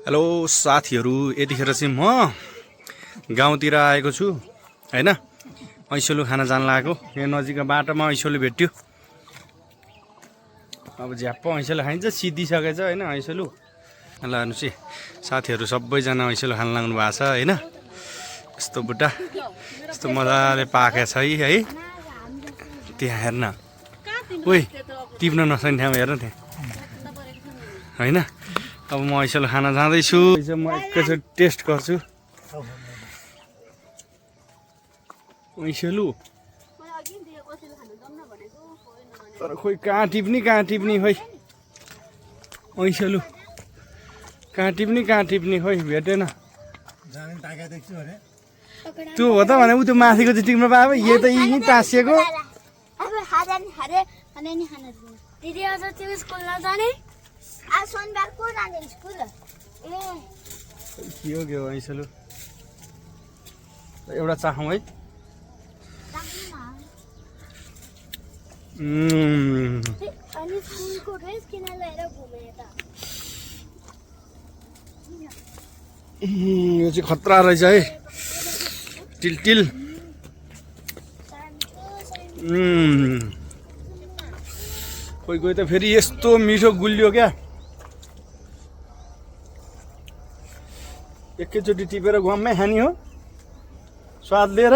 Hello साथीहरू, यतिखेर चाहिँ म गाउँतिर आएको छु हैन। ऐसोलु खान जान लागेको। यहाँ नजिकको बाटोमा ऐसोलु भेट्यो। अब झ्याप्प ऐसोलु खाइन्छ, सिद्धिसकेछ हैन ऐसोलु। ल हेर्नुहोस् है, साथीहरू सबैजना ऐसोलु खान लाग्नु भएको छ हैन। यस्तो बुट्टा यस्तो मजाले पाकेको छ है। त्यहाँ हेर्न, ओइ टिप्न नसक्ने ठाउँमा हेर्न त्यहाँ हैन। अब म ऐसोलु खान जाँदैछु। म एकैचोटि टेस्ट गर्छु ऐसोलु। तर खोइ कहाँ टिप्ने खोइ ऐसोलु कहाँ टिप्ने खोइ भेटेन। त्यो हो त भने उ त्यो माथिको चाहिँ टिप्न पायो। यो त यहीँ टाँसिएको। के हो ऐसोलु एउटा चाखौँ है। यो चाहिँ खतरा रहेछ है, टिल। कोही त फेरि यस्तो मिठो गुलियो क्या। एकैचोटि टिपेर घुममै खाने हो स्वाद लिएर।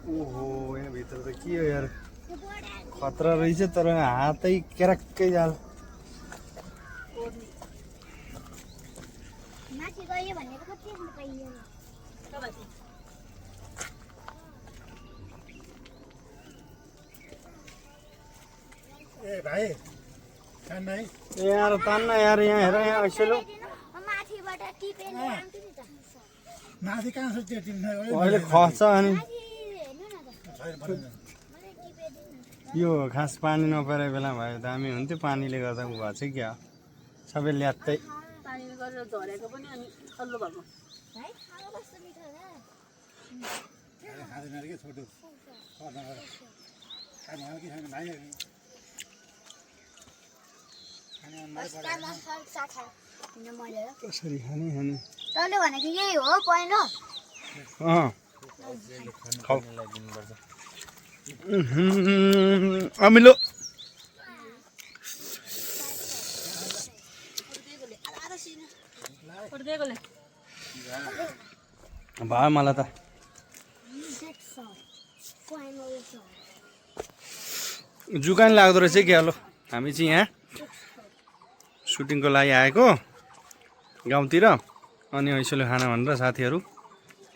ओहो, यहाँ भित्र त के हो यार, खतरा रहेछ। तर हातै केरक्कै जाल। ए भाइ यार तान्न यार, यहाँ हेर, यहाँ ऐसोलु माथि कहाँ छ त्यो टिप्न? अहिले खस्छ। अनि यो खास पानी नपरेको बेला भयो दामी हुन्थ्यो। पानीले गर्दा उ भएको छ क्या, सबै ल्यात्तै। कसरी खाने तैँले भनेको यही हो पोइन्ट हो। अमिलो भयो मलाई त। जुका नि लाग्दो रहेछ क्या। लो हामी चाहिँ यहाँ सुटिङको लागि आएको गाउँतिर। अनि ऐसोलु खान भनेर साथीहरू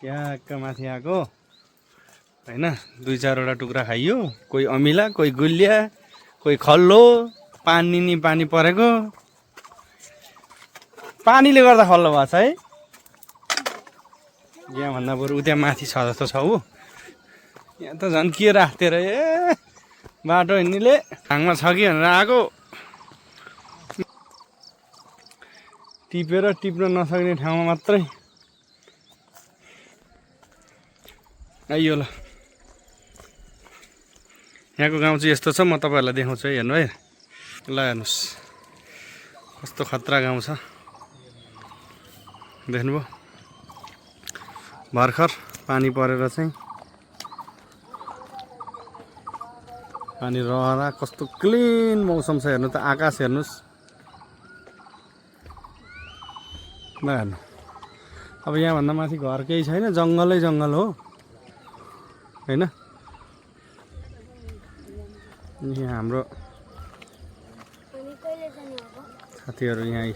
यहाँ माथि आएको हैन। 2-4वटा टुक्रा खाइयो। कोही अमिला, कोही गुलिया, कोही खल्लो। पानी परेको, पानीले गर्दा खल्लो भएको छ है। यहाँभन्दा बरु उता माथि छ जस्तो छ ऊ। यहाँ त झन् के राख्थ्यो र। ए बाटो हिँड्नेले ठाङमा छ कि भनेर आएको। टिप्न नसक्ने ठाउँमा मात्रै आइयो। ल यहाँको गाउँ चाहिँ यस्तो छ। म तपाईँहरूलाई देखाउँछु है, हेर्नु है। ल हेर्नुहोस् कस्तो खतरा गाउँ छ, देख्नुभयो। भर्खर पानी परेर चाहिँ पानी रहरा कस्तो क्लिन मौसम छ। हेर्नु त, आकाश हेर्नुहोस्। ल हेर्नु, अब यहाँभन्दा माथि घर केही छैन, जङ्गलै जङ्गल हो हैन। यहाँ हाम्रो साथीहरू यहाँ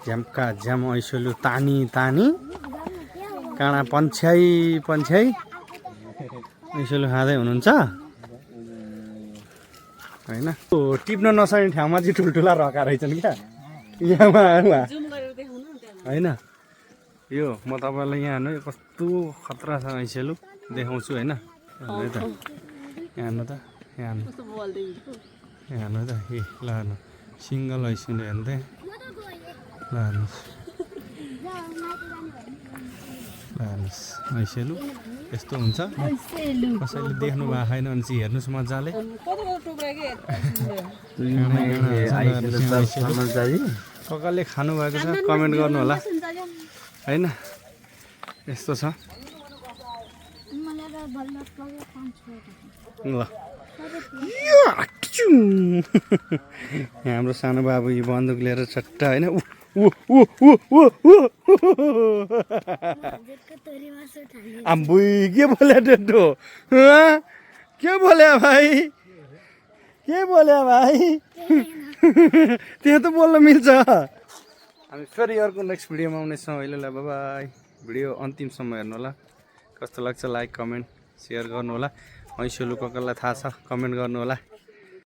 झ्याम्का झ्याम ऐसोलु तानी काँडा पन्छ्याइ ऐसोलु खाँदै हुनुहुन्छ हैन। टिप्न नसक्ने ठाउँमा चाहिँ ठुल्ठुला रका रहेछन् क्या यहाँ हैन। यो म तपाईँलाई यहाँ हेर्नु कस्तो खतरा छ ऐसोलु देखाउँछु हैन। हेर्नु त, यहाँ हेर्नु त। ए ल हेर्नु, सिङ्गल ऐसोलु हेर्नु त। ल हेर्नुहोस् ऐसोलु यस्तो हुन्छ। कसैले देख्नु भएको छैन भने चाहिँ हेर्नुहोस् मजाले। ककाले खानुभएको छ कमेन्ट गर्नु होला होइन यस्तो छ ल हाम्रो सानो बाबु यो बन्दुक लिएर चट्टा होइन आम्बुई के बोल्या डेटो के बोल्या भाइ के बोल्या भाइ त्यहाँ त बोल्न मिल्छ हामी फेरि अर्को नेक्स्ट भिडियोमा आउनेछौँ अहिलेलाई बाई भिडियो अन्तिमसम्म हेर्नु होला कस्तो लाग्छ लाइक कमेन्ट सेयर गर्नु होला ऐसोलु ककालाई थाहा छ कमेन्ट गर्नु होला